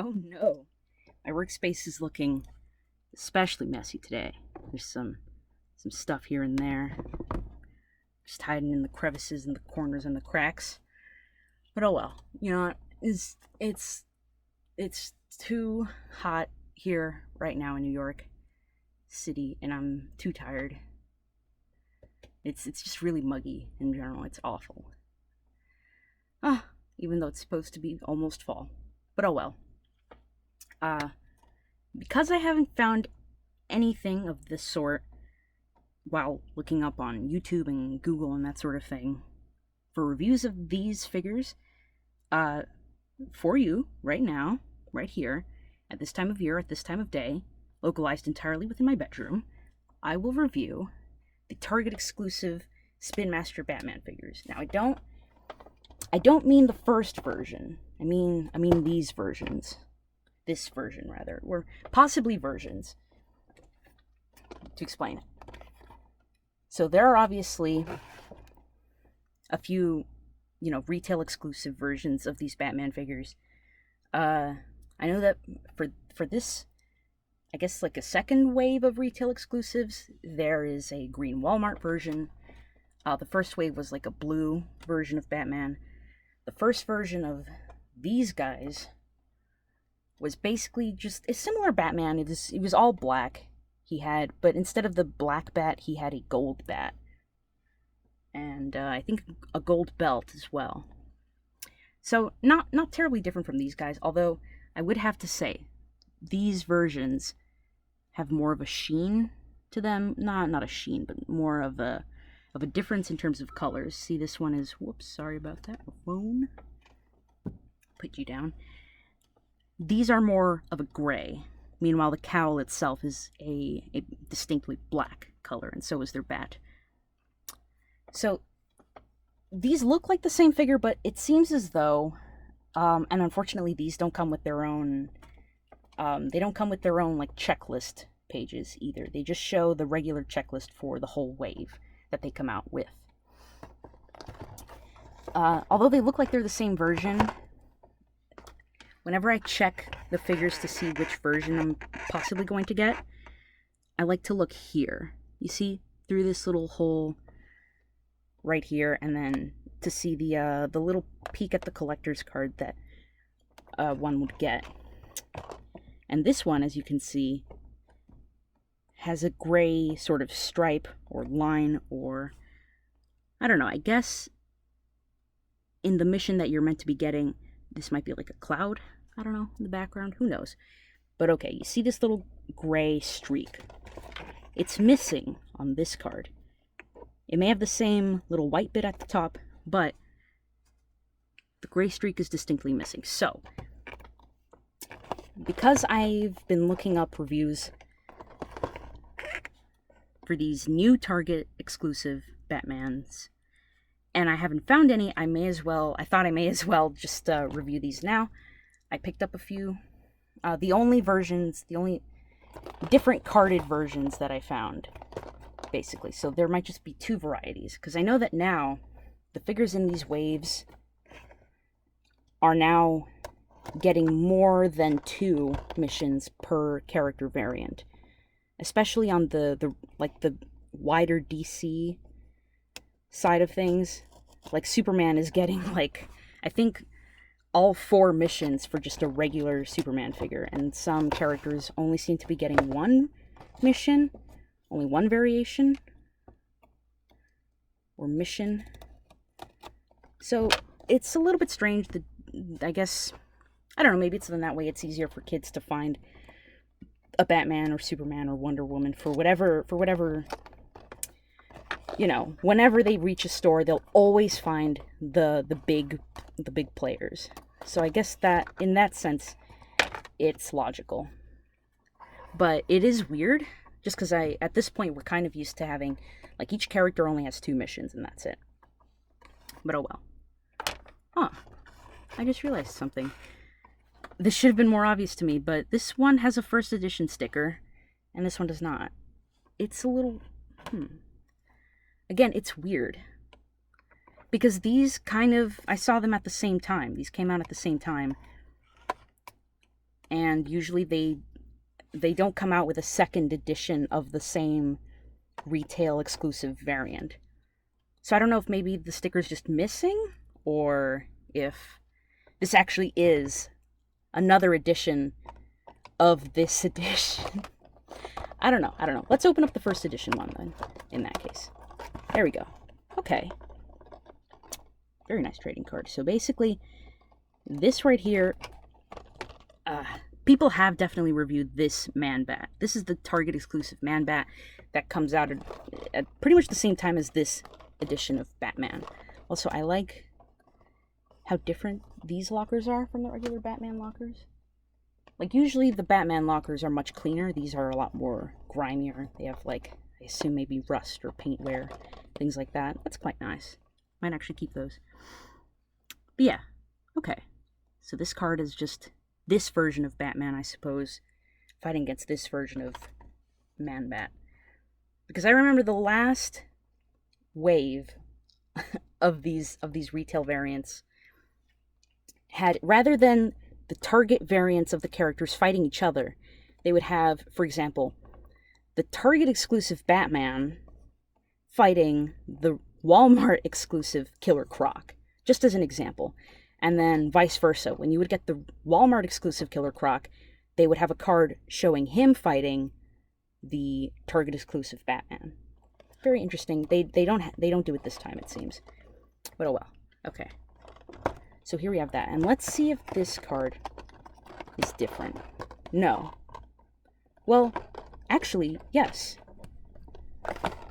Oh no, my workspace is looking especially messy today. There's some stuff here and there, just hiding in the crevices and the corners and the cracks. But oh well, you know, it's too hot here right now in New York City, and I'm too tired. It's just really muggy in general. It's awful. Ah, even though it's supposed to be almost fall. But oh well. Uh, because I haven't found anything of this sort while looking up on YouTube and Google and that sort of thing for reviews of these figures, uh, for you right now, right here, at this time of year, at this time of day, localized entirely within my bedroom, I will review the Target exclusive Spin Master Batman figures. Now I don't mean the first version. I mean these versions. This version rather, or possibly versions. To explain it. So there are obviously a few, retail exclusive versions of these Batman figures. I know that for this, I guess like a second wave of retail exclusives, there is a green Walmart version. The first wave was like a blue version of Batman. The first version of these guys was basically just a similar Batman. It was all black. But instead of the black bat, he had a gold bat. And I think a gold belt as well. So not terribly different from these guys, although I would have to say these versions have more of a sheen to them. Not a sheen, but more of a difference in terms of colors. See, this one is, whoops, sorry about that, a phone. Put you down. These are more of a gray. Meanwhile, the cowl itself is a distinctly black color, and so is their bat. So these look like the same figure, but it seems as though, and unfortunately, these don't come with their own. They don't come with their own like checklist pages either. They just show the regular checklist for the whole wave that they come out with. Although they look like they're the same version, whenever I check the figures to see which version I'm possibly going to get, I like to look here. You see, through this little hole right here, and then to see the little peek at the collector's card that one would get. And this one, as you can see, has a gray sort of stripe or line, or I don't know, I guess in the mission that you're meant to be getting, this might be like a cloud, I don't know, in the background, who knows. But okay, you see this little gray streak. It's missing on this card. It may have the same little white bit at the top, but the gray streak is distinctly missing. So, because I've been looking up reviews for these new Target exclusive Batmans, and I haven't found any, I thought I may as well just review these now. I picked up a few. The only different carded versions that I found, basically. So there might just be two varieties, because I know that now the figures in these waves are now getting more than 2 missions per character variant, especially on the wider DC side of things. Like Superman is getting I think all 4 missions for just a regular Superman figure, and some characters only seem to be getting 1 mission, only 1 variation or mission. So it's a little bit strange that, I guess, I don't know, maybe it's in that way it's easier for kids to find a Batman or Superman or Wonder Woman for whatever, whenever they reach a store, they'll always find the big players. So I guess that, in that sense, it's logical. But it is weird, just because at this point, we're kind of used to having, each character only has 2 missions, and that's it. But oh well. Huh. I just realized something. This should have been more obvious to me, but this one has a first edition sticker, and this one does not. It's a little... Again, it's weird. Because these I saw them at the same time. These came out at the same time. and usually they don't come out with a second edition of the same retail exclusive variant. So I don't know if maybe the sticker's just missing, or if this actually is another edition of this edition. I don't know. Let's open up the first edition one then, in that case. There we go. Okay. Very nice trading card. So basically, this right here, people have definitely reviewed this Man Bat. This is the Target exclusive Man Bat that comes out at pretty much the same time as this edition of Batman. Also, I like how different these lockers are from the regular Batman lockers. Like, usually the Batman lockers are much cleaner. These are a lot more grimier. They have, like, I assume maybe rust or paint wear, things like that. That's quite nice. Might actually keep those. But yeah, okay. So this card is just this version of Batman, I suppose, fighting against this version of Man Bat. Because I remember the last wave of these retail variants had, rather than the Target variants of the characters fighting each other, they would have, for example, the Target exclusive Batman fighting the Walmart exclusive Killer Croc, just as an example. And then vice versa. When you would get the Walmart exclusive Killer Croc, they would have a card showing him fighting the Target exclusive Batman. Very interesting. They don't do it this time, it seems. But oh well. Okay. So here we have that. And let's see if this card is different. No. Well, actually, yes.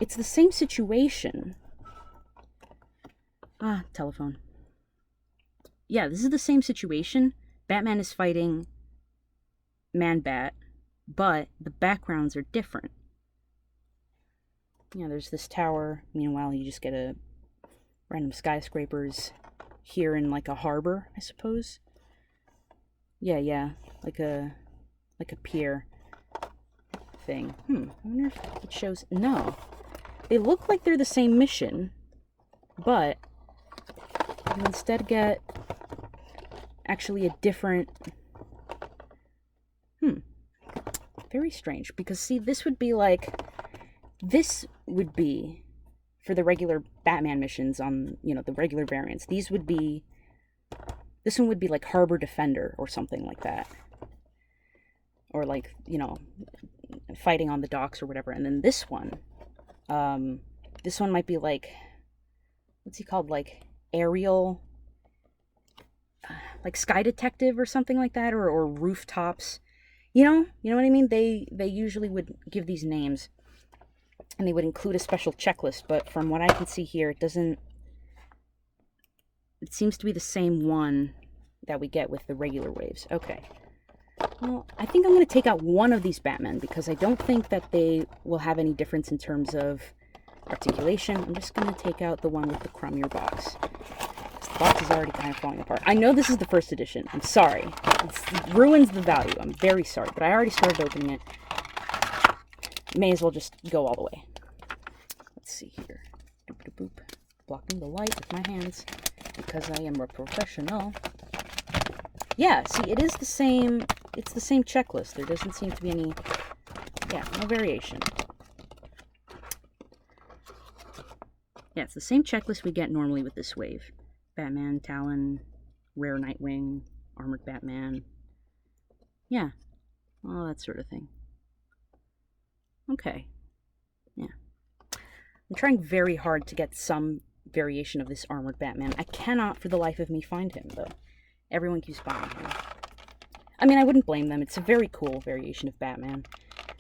It's the same situation. Telephone. Yeah, this is the same situation. Batman is fighting Man Bat, but the backgrounds are different. Yeah, there's this tower. Meanwhile, you just get a random skyscrapers here in like a harbor, I suppose. Yeah, like a pier thing. I wonder if it shows. No, they look like they're the same mission, but you instead get actually a different. Very strange, because see, this would be for the regular Batman missions on, the regular variants. This one would be like Harbor Defender or something like that. Or like, fighting on the docks or whatever. And then this one might be like, what's he called? Like aerial, like Sky Detective or something like that, or rooftops. You know what I mean? They usually would give these names, and they would include a special checklist, but from what I can see here, it seems to be the same one that we get with the regular waves. Okay. Well, I think I'm going to take out one of these Batmen, because I don't think that they will have any difference in terms of articulation. I'm just going to take out the one with the crummier box. The box is already kind of falling apart. I know this is the first edition. I'm sorry. It ruins the value. I'm very sorry, but I already started opening it. May as well just go all the way. Let's see here. Boop. Blocking the light with my hands, because I am a professional. Yeah, see, it is the same. It's the same checklist. There doesn't seem to be any, no variation. Yeah, it's the same checklist we get normally with this wave. Batman, Talon, Rare Nightwing, Armored Batman. Yeah, all that sort of thing. Okay. Yeah. I'm trying very hard to get some variation of this Armored Batman. I cannot for the life of me find him, though. Everyone keeps buying him. I mean, I wouldn't blame them. It's a very cool variation of Batman.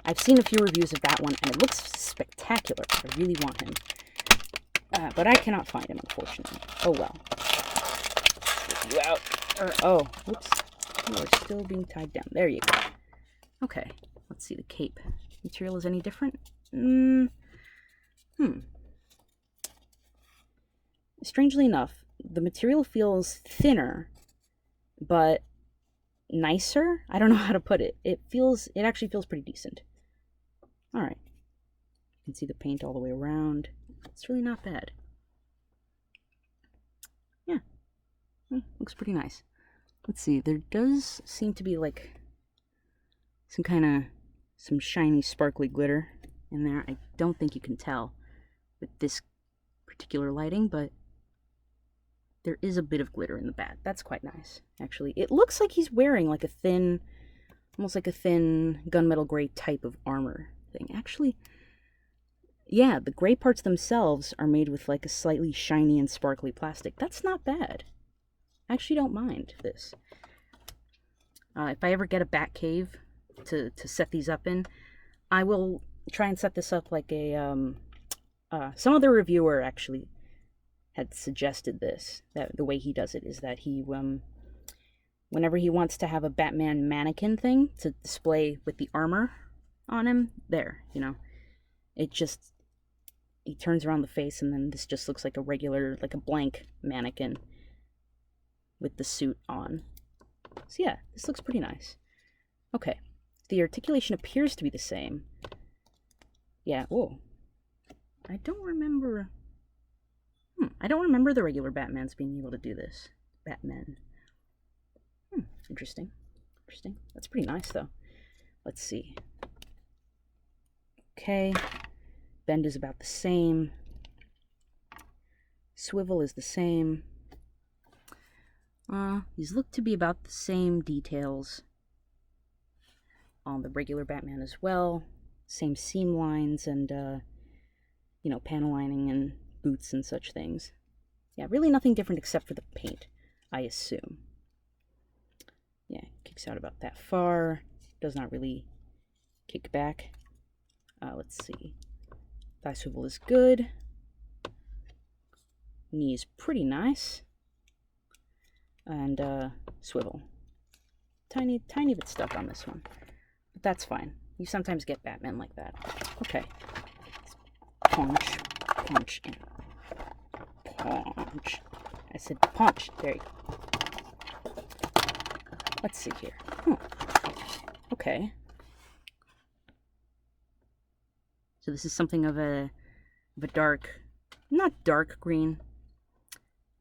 I've seen a few reviews of that one, and it looks spectacular. I really want him. But I cannot find him, unfortunately. Oh, well. Get you out. Whoops. You are still being tied down. There you go. Okay. Let's see the cape. Material is any different? Strangely enough, the material feels thinner, but nicer? I don't know how to put it. It actually feels pretty decent. Alright. You can see the paint all the way around. It's really not bad. Yeah. Looks pretty nice. Let's see, there does seem to be like some shiny sparkly glitter in there. I don't think you can tell with this particular lighting, but there is a bit of glitter in the bat. That's quite nice, actually. It looks like he's wearing like a thin, almost like a thin gunmetal gray type of armor thing. Actually, yeah, the gray parts themselves are made with like a slightly shiny and sparkly plastic. That's not bad. I actually don't mind this. If I ever get a bat cave to set these up in, I will try and set this up like a, some other reviewer actually had suggested this, that the way he does it is that he, whenever he wants to have a Batman mannequin thing to display with the armor on him, there, you know, it just, he turns around the face and then this just looks like a regular, like a blank mannequin with the suit on. So yeah, this looks pretty nice. Okay, the articulation appears to be the same. Yeah, whoa. I don't remember the regular Batmans being able to do this. Batman. Interesting. Interesting. That's pretty nice, though. Let's see. Okay. Bend is about the same. Swivel is the same. These look to be about the same details on the regular Batman as well. Same seam lines and, you know, panel lining and boots and such things. Yeah, really nothing different except for the paint, I assume. Yeah, kicks out about that far. Does not really kick back. Let's see. Thigh swivel is good. Knee is pretty nice. And swivel. Tiny bit stuck on this one. But that's fine. You sometimes get Batman like that. Okay. Punch. Punch. And punch. I said punch. There you go. Let's see here. Okay. So this is something of a dark, not dark green.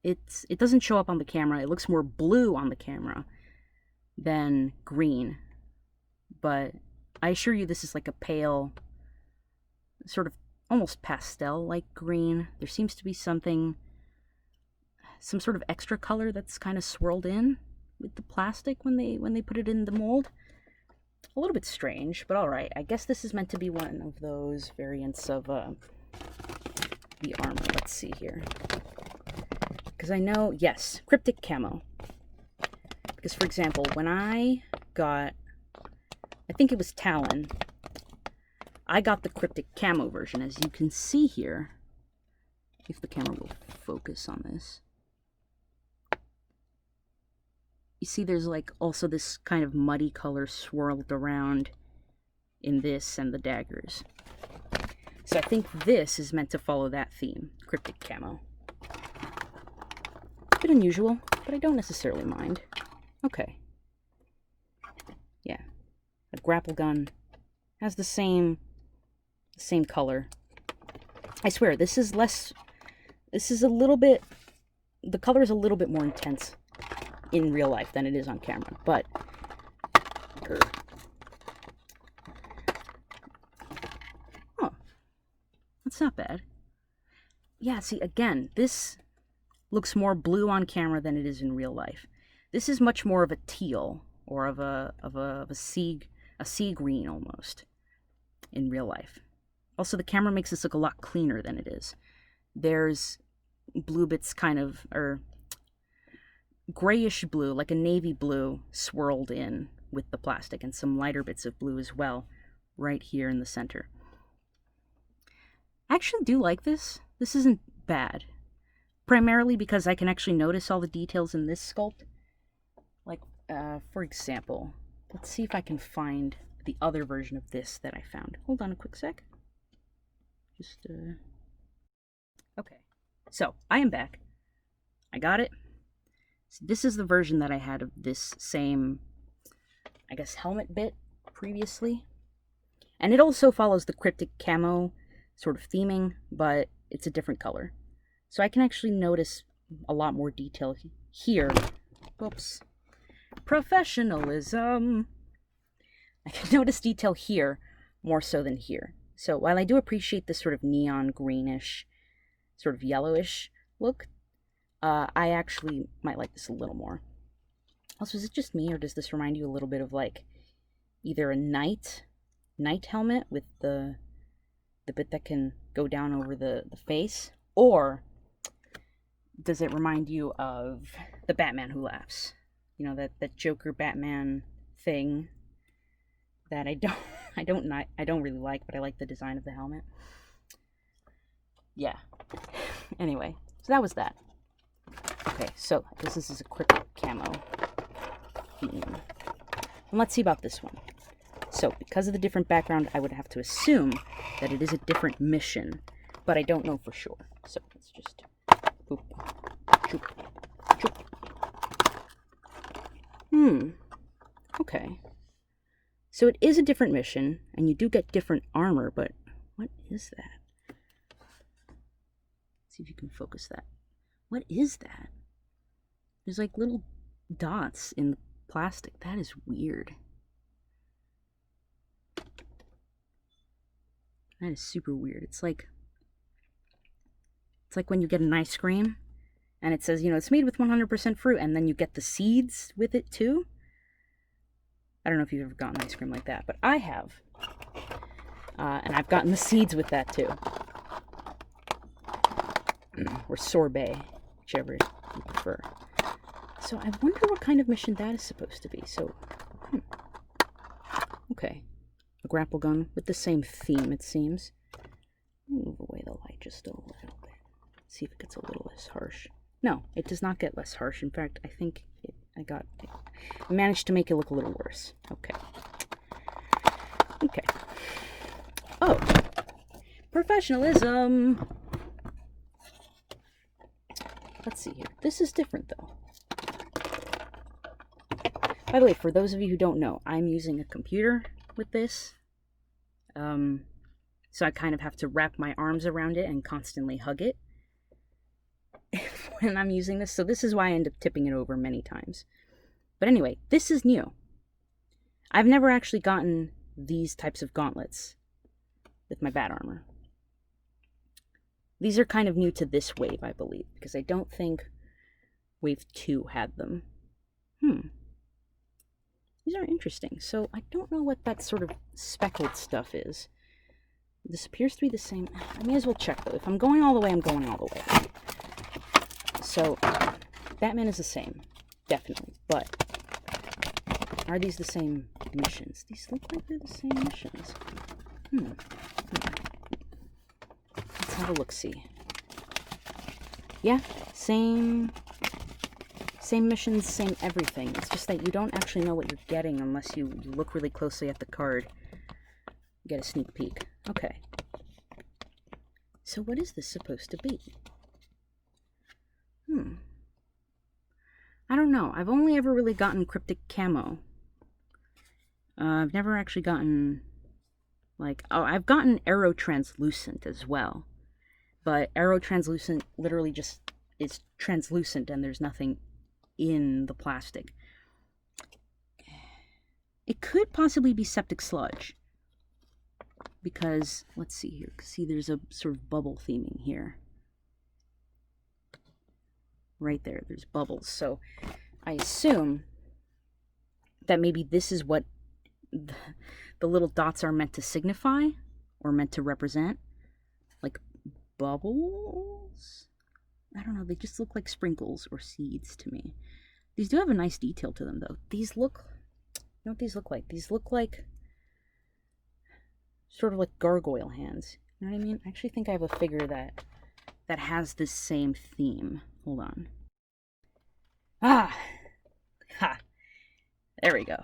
It doesn't show up on the camera. It looks more blue on the camera than green. But I assure you this is like a pale, sort of almost pastel-like green. There seems to be some sort of extra color that's kind of swirled in with the plastic when they put it in the mold. A little bit strange, but all right. I guess this is meant to be one of those variants of the armor. Let's see here. Because I know, yes, cryptic camo. Because, for example, when I got, I think it was Talon, I got the cryptic camo version, as you can see here. If the camera will focus on this. You see there's like also this kind of muddy color swirled around in this and the daggers. So I think this is meant to follow that theme, cryptic camo. A bit unusual, but I don't necessarily mind. Okay. Yeah. A grapple gun has the same color. I swear, this is a little bit, the color is a little bit more intense in real life than it is on camera, but oh, that's not bad. Yeah, see, again, this looks more blue on camera than it is in real life. This is much more of a teal, or of a sea green almost in real life. Also, the camera makes this look a lot cleaner than it is. There's blue bits kind of, or grayish blue, like a navy blue, swirled in with the plastic, and some lighter bits of blue as well, right here in the center. I actually do like this. This isn't bad. Primarily because I can actually notice all the details in this sculpt. Like, for example, let's see if I can find the other version of this that I found. Hold on a quick sec. Okay. So, I am back. I got it. So this is the version that I had of this same, I guess, helmet bit previously. And it also follows the cryptic camo sort of theming, but it's a different color. So I can actually notice a lot more detail here. Whoops. Professionalism. I can notice detail here more so than here. So while I do appreciate this sort of neon greenish, sort of yellowish look, I actually might like this a little more. Also, is it just me, or does this remind you a little bit of like either a knight helmet with the bit that can go down over the face, or does it remind you of the Batman Who Laughs? You know, that Joker Batman thing that I don't really like, but I like the design of the helmet. Yeah. Anyway, so that was that. Okay, so this is a cryptic camo theme. And let's see about this one. So, because of the different background, I would have to assume that it is a different mission, but I don't know for sure. So, let's just boop, choop, choop. Okay. So it is a different mission, and you do get different armor, but what is that? Let's see if you can focus that. What is that? There's like little dots in the plastic. That is weird. That is super weird. It's like when you get an ice cream and it says, you know, it's made with 100% fruit, and then you get the seeds with it too. I don't know if you've ever gotten ice cream like that, but I have. And I've gotten the seeds with that too. Or sorbet, whichever you prefer. So I wonder what kind of mission that is supposed to be. So, okay. A grapple gun with the same theme, it seems. Move away the light just a little bit. See if it gets a little less harsh. No, it does not get less harsh. In fact, I think I managed to make it look a little worse. Okay. Okay. Oh. Professionalism. Let's see here. This is different, though. By the way, for those of you who don't know, I'm using a computer with this. So I kind of have to wrap my arms around it and constantly hug it when I'm using this. So this is why I end up tipping it over many times. But anyway, this is new. I've never actually gotten these types of gauntlets with my bat armor. These are kind of new to this wave, I believe, because I don't think wave 2 had them. These are interesting. So I don't know what that sort of speckled stuff is. This appears to be the same. I may as well check, though. If I'm going all the way, I'm going all the way. So, Batman is the same. Definitely. But, are these the same missions? These look like they're the same missions. Let's have a look-see. Yeah, same missions, same everything. It's just that you don't actually know what you're getting unless you look really closely at the card. Get a sneak peek. Okay. So what is this supposed to be? I don't know. I've only ever really gotten cryptic camo. I've never actually gotten, like, I've gotten arrow translucent as well. But arrow translucent literally just is translucent and there's nothing in the plastic. It could possibly be septic sludge. Because, let's see here. See, there's a sort of bubble theming here. Right there, there's bubbles. So, I assume that maybe this is what the little dots are meant to signify, or meant to represent. Like, bubbles? I don't know, they just look like sprinkles or seeds to me. These do have a nice detail to them, though. These look, you know what these look like? These look like sort of like gargoyle hands. You know what I mean? I actually think I have a figure that has this same theme. Hold on. Ha! There we go.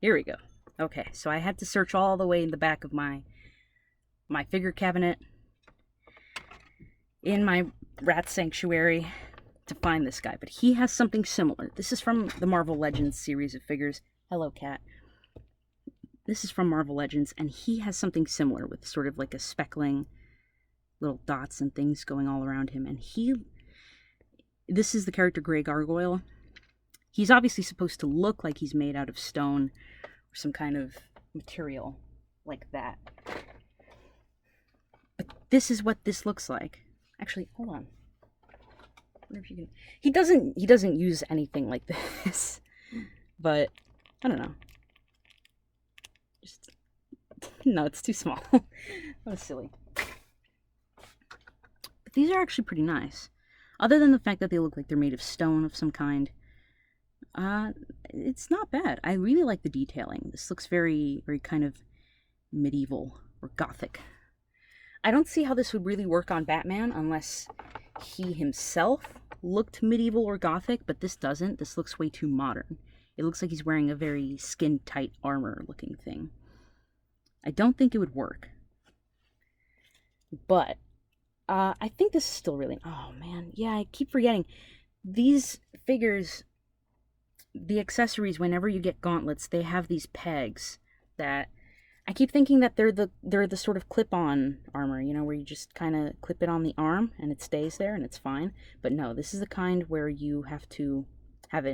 Here we go. Okay, so I had to search all the way in the back of my figure cabinet in my rat sanctuary to find this guy, but he has something similar. This is from the Marvel Legends series of figures. Hello, cat. This is from Marvel Legends, and he has something similar with sort of like a speckling, little dots and things going all around him. And this is the character Grey Gargoyle. He's obviously supposed to look like he's made out of stone or some kind of material like that. But this is what this looks like. Actually, hold on. I wonder if you can... He doesn't use anything like this. But I don't know. Just no, it's too small. That was silly. But these are actually pretty nice. Other than the fact that they look like they're made of stone of some kind. It's not bad. I really like the detailing. This looks very, very kind of medieval or gothic. I don't see how this would really work on Batman unless he himself looked medieval or gothic, but this doesn't. This looks way too modern. It looks like he's wearing a very skin-tight armor-looking thing. I don't think it would work. But I think this is still really... Oh, man. Yeah, I keep forgetting. These figures... The accessories, whenever you get gauntlets, they have these pegs that I keep thinking that they're the sort of clip-on armor, you know, where you just kind of clip it on the arm and it stays there and it's fine. But no, this is the kind where you have to have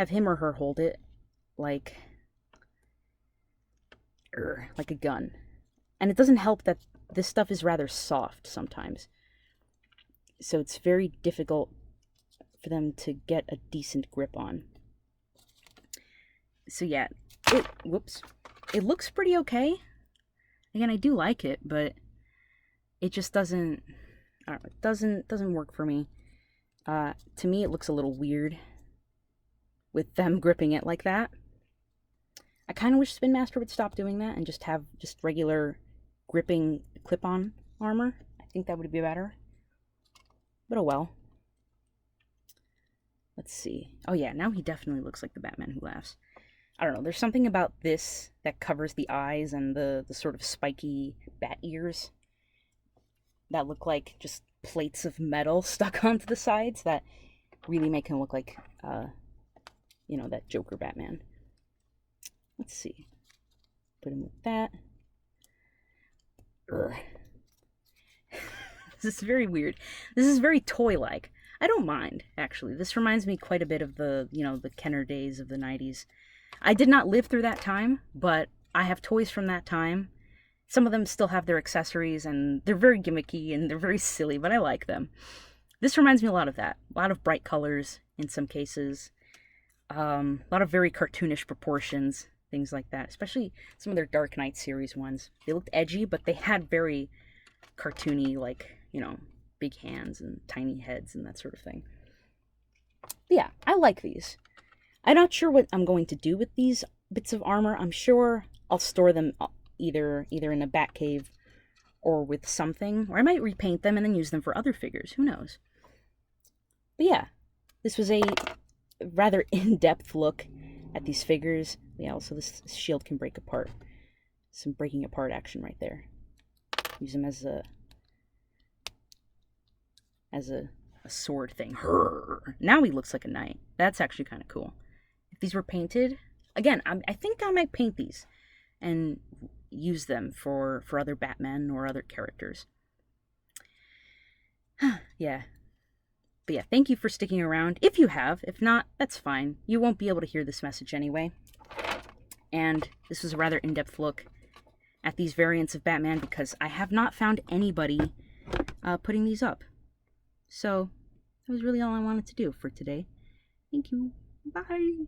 him or her hold it like a gun. And it doesn't help that this stuff is rather soft sometimes. So it's very difficult for them to get a decent grip on. So yeah, it looks pretty okay. Again, I do like it, but it just doesn't, I don't know, it doesn't work for me. To me, it looks a little weird with them gripping it like that. I kind of wish Spin Master would stop doing that and just have just regular gripping clip-on armor. I think that would be better. But oh well. Let's see. Oh yeah, now he definitely looks like the Batman Who Laughs. I don't know, there's something about this that covers the eyes and the sort of spiky bat ears that look like just plates of metal stuck onto the sides that really make him look like, you know, that Joker Batman. Let's see. Put him with that. This is very weird. This is very toy-like. I don't mind, actually. This reminds me quite a bit of the, you know, the Kenner days of the 90s. I did not live through that time, but I have toys from that time. Some of them still have their accessories, and they're very gimmicky, and they're very silly, but I like them. This reminds me a lot of that. A lot of bright colors, in some cases. A lot of very cartoonish proportions, things like that. Especially some of their Dark Knight series ones. They looked edgy, but they had very cartoony, like, you know, big hands and tiny heads and that sort of thing. But yeah, I like these. I'm not sure what I'm going to do with these bits of armor. I'm sure I'll store them either in a Batcave or with something, or I might repaint them and then use them for other figures. Who knows? But yeah, this was a rather in-depth look at these figures. Yeah, also this shield can break apart. Some breaking apart action right there. Use them as a sword thing. Now he looks like a knight. That's actually kind of cool. If these were painted, again, I think I might paint these and use them for other Batman or other characters. Yeah. But yeah, thank you for sticking around. If you have, if not, that's fine. You won't be able to hear this message anyway. And this was a rather in-depth look at these variants of Batman because I have not found anybody putting these up. So, that was really all I wanted to do for today. Thank you. Bye.